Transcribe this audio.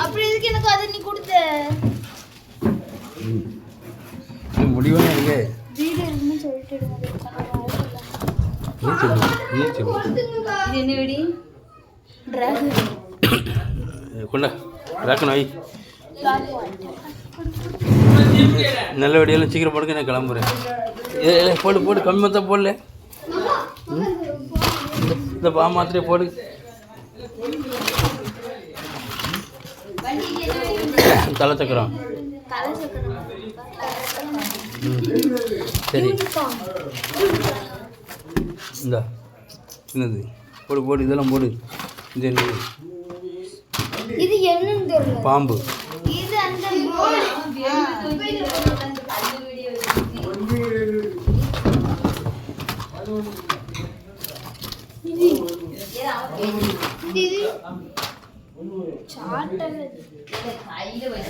அப்படி எதுக்கு எனக்கு அதை நீ கொடுத்த முடிவான இருக்கு வீடு இருக்குன்னு சொல்லிட்டு என்ன வெடி கொண்டா ராக்கணும் வை நல்ல வெடியெல்லாம் சீக்கிரம் படுக்க நான் கிளம்புறேன் போடு போடு கம்மி மொத்தம் போடல இந்த பா மாத்திரையை போடு தலை சக்கரம் சரி இந்தா என்னது போடு போடு இதெல்லாம் போடு இது என்னது இது என்னன்னு தெரியல பாம்பு இது அந்த